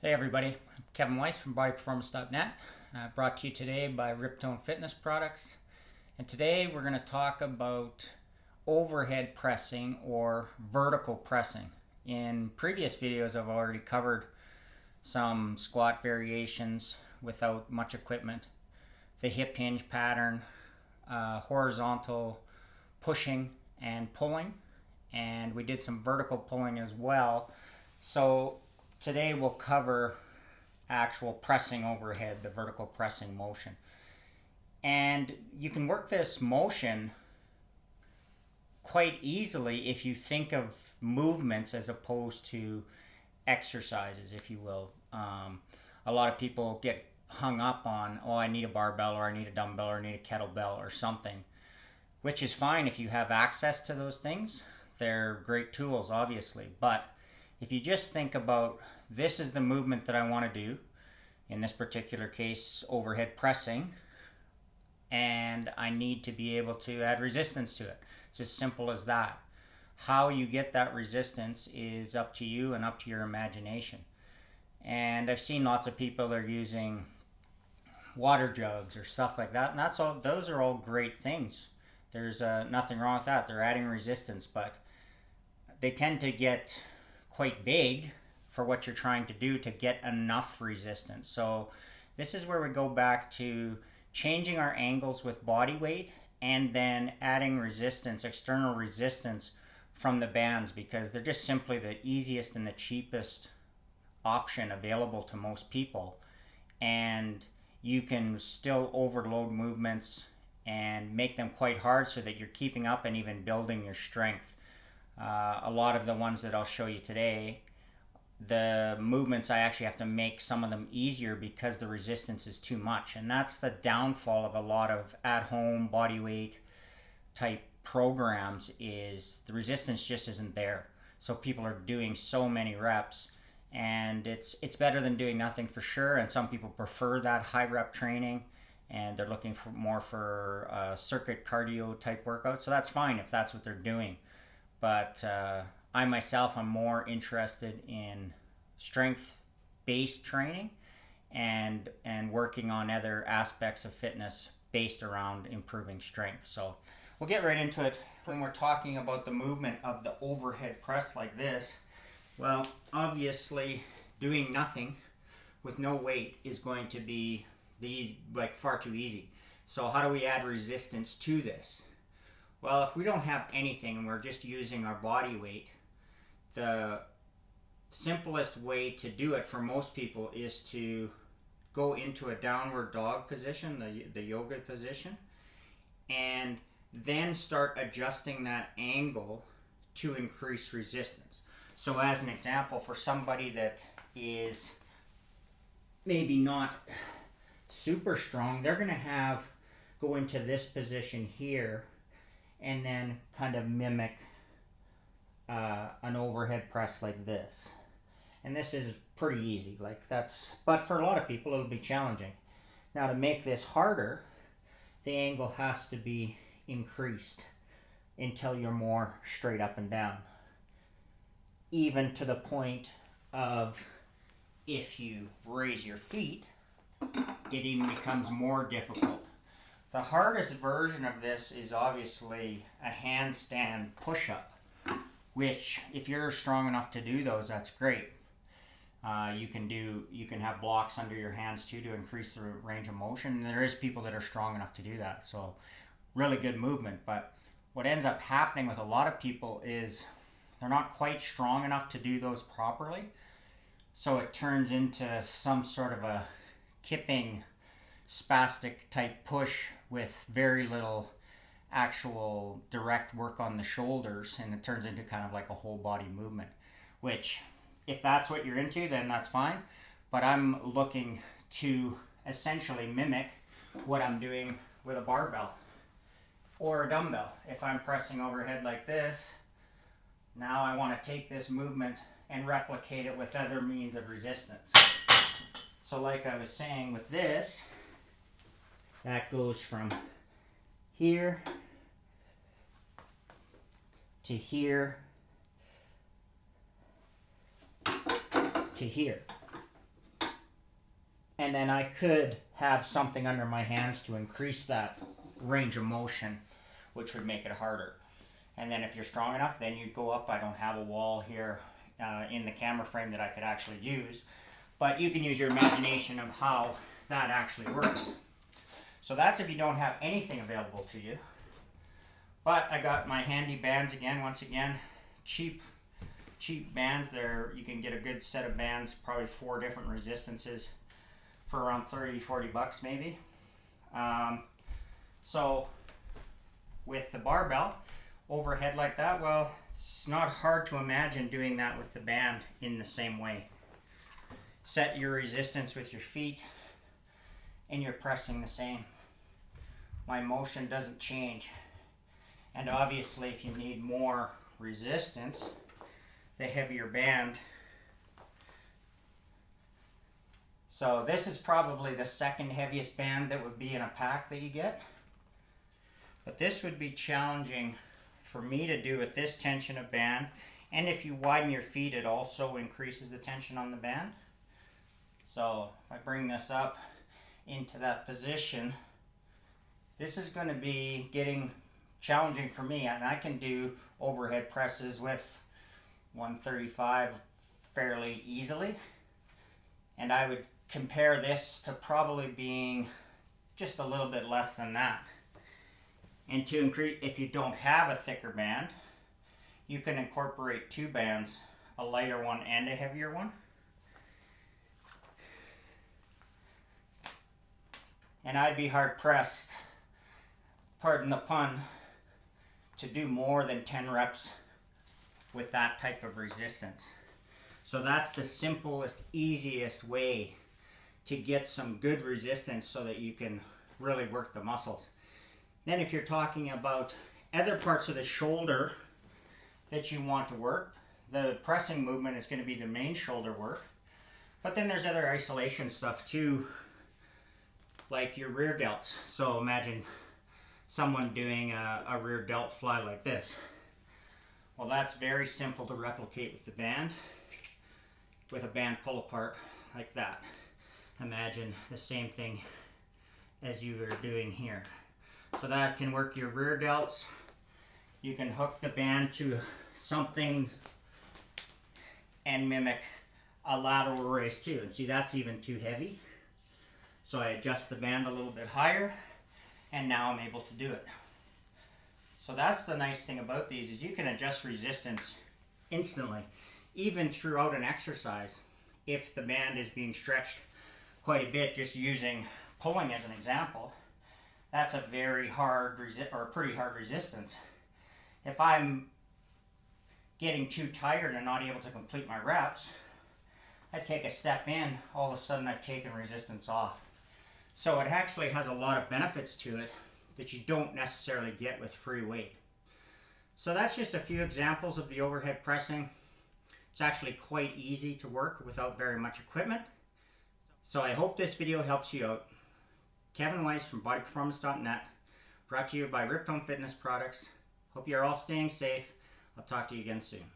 Hey everybody, I'm Kevin Weiss from BodyPerformance.net, brought to you today by Riptone Fitness Products. And today we're going to talk about overhead pressing or vertical pressing. In previous videos I've already covered some squat variations without much equipment, the hip hinge pattern, horizontal pushing and pulling, and we did some vertical pulling as well. So today we'll cover actual pressing overhead, the vertical pressing motion. And you can work this motion quite easily if you think of movements as opposed to exercises, if you will. A lot of people get hung up on, oh, I need a barbell or I need a dumbbell or I need a kettlebell or something, which is fine if you have access to those things. They're great tools, obviously, but if you just think about, this is the movement that I want to do, in this particular case, overhead pressing, and I need to be able to add resistance to it. It's as simple as that. How you get that resistance is up to you and up to your imagination. And I've seen lots of people are using water jugs or stuff like that, and that's all. Those are all great things. There's nothing wrong with that. They're adding resistance, but they tend to get quite big for what you're trying to do to get enough resistance. So this is where we go back to changing our angles with body weight and then adding resistance, external resistance from the bands, because they're just simply the easiest and the cheapest option available to most people. And you can still overload movements and make them quite hard so that you're keeping up and even building your strength. A lot of the ones that I'll show you today, the movements I actually have to make some of them easier because the resistance is too much. And that's the downfall of a lot of at-home body weight type programs, is the resistance just isn't there. So people are doing so many reps, and it's better than doing nothing for sure. And some people prefer that high rep training, and they're looking for more for circuit cardio type workout. So that's fine if that's what they're doing. But I myself am more interested in strength-based training and working on other aspects of fitness based around improving strength. So we'll get right into it. When we're talking about the movement of the overhead press like this, well, obviously doing nothing with no weight is going to be far too easy. So how do we add resistance to this? Well, if we don't have anything and we're just using our body weight, the simplest way to do it for most people is to go into a downward dog position, the yoga position, and then start adjusting that angle to increase resistance. So as an example, for somebody that is maybe not super strong, they're going to go into this position here and then kind of mimic an overhead press like this. And this is pretty easy, but for a lot of people it'll be challenging. Now, to make this harder, the angle has to be increased until you're more straight up and down, even to the point of, if you raise your feet, it even becomes more difficult. The hardest version of this is obviously a handstand push-up, which, if you're strong enough to do those, that's great. You can have blocks under your hands too to increase the range of motion. And there is people that are strong enough to do that, so really good movement. But what ends up happening with a lot of people is they're not quite strong enough to do those properly, so it turns into some sort of a kipping, spastic type push with very little actual direct work on the shoulders, and it turns into kind of like a whole body movement, which, if that's what you're into, then that's fine. But I'm looking to essentially mimic what I'm doing with a barbell or a dumbbell. If I'm pressing overhead like this, now I want to take this movement and replicate it with other means of resistance. So like I was saying with this, that goes from here to here to here. And then I could have something under my hands to increase that range of motion, which would make it harder. And then if you're strong enough, then you'd go up. I don't have a wall here in the camera frame that I could actually use, but you can use your imagination of how that actually works. So that's if you don't have anything available to you. But I got my handy bands again, once again, cheap bands. There you can get a good set of bands, probably 4 different resistances for around 30-40 bucks maybe. So with the barbell overhead like that, well, it's not hard to imagine doing that with the band in the same way. Set your resistance with your feet and you're pressing the same. My motion doesn't change. And obviously if you need more resistance, the heavier band. So this is probably the second heaviest band that would be in a pack that you get. But this would be challenging for me to do with this tension of band. And if you widen your feet, it also increases the tension on the band. So if I bring this up into that position, this is going to be getting challenging for me. And I can do overhead presses with 135 fairly easily. And I would compare this to probably being just a little bit less than that. And to increase, if you don't have a thicker band, you can incorporate 2 bands, a lighter one and a heavier one. And I'd be hard pressed, pardon the pun, to do more than 10 reps with that type of resistance. So that's the simplest, easiest way to get some good resistance so that you can really work the muscles. Then if you're talking about other parts of the shoulder that you want to work, the pressing movement is going to be the main shoulder work. But then there's other isolation stuff too, like your rear delts. So imagine someone doing a rear delt fly like this. Well, that's very simple to replicate with the band, with a band pull apart like that. Imagine the same thing as you are doing here. So that can work your rear delts. You can hook the band to something and mimic a lateral raise too. And see, that's even too heavy. So I adjust the band a little bit higher, and now I'm able to do it. So that's the nice thing about these, is you can adjust resistance instantly, even throughout an exercise. If the band is being stretched quite a bit, just using pulling as an example, that's a very hard pretty hard resistance. If I'm getting too tired and not able to complete my reps, I take a step in, all of a sudden I've taken resistance off. So it actually has a lot of benefits to it that you don't necessarily get with free weight. So that's just a few examples of the overhead pressing. It's actually quite easy to work without very much equipment. So I hope this video helps you out. Kevin Weiss from bodyperformance.net, brought to you by Riptone Fitness Products. Hope you're all staying safe. I'll talk to you again soon.